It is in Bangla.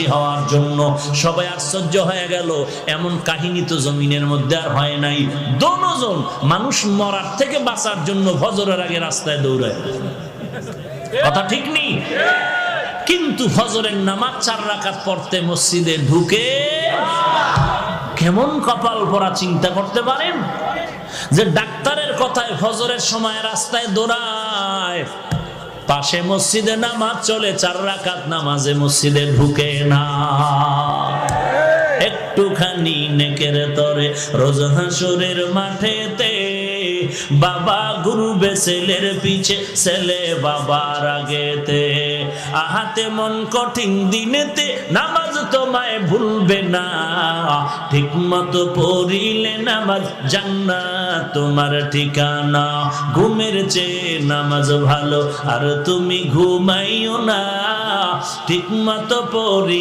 হাসি হওয়ার জন্য। সবাই আশ্চর্য হয়ে গেল, এমন কাহিনী তো জমিনের মধ্যে আর হয় নাই। দোনোজন মানুষ মরার থেকে বাঁচার জন্য ফজরের আগে রাস্তায় দৌড়ায়। কথা ঠিক নেই? কিন্তু ফজরের নামাজ 4 রাকাত পড়তে মসজিদে ঢুকে কেমন কপাল পরা চিন্তা করতে পারেন? যে ডাক্তারের কথায় ফজরের সময় রাস্তায় দৌড়ায়, পাশে মসজিদে নামাজ চলে, 4 রাকাত নামাজে মসজিদে ঢুকে না। একটুখানি নেকের তরে রোজ হাসরের মাঠেতে বাবা ঘুরবে ছেলের পিছে, ছেলে বাবার আগেতে। আহাতে মন কঠিন দিনেতে নামাজ তোমায় ভুলবে না, ঠিক মতো পড়িলে নামাজ জান্নাত তোমার ঠিকানা। ঘুমের চেয়ে নামাজ ভালো আর তুমি ঘুমাইও না, ঠিক মতো পড়ি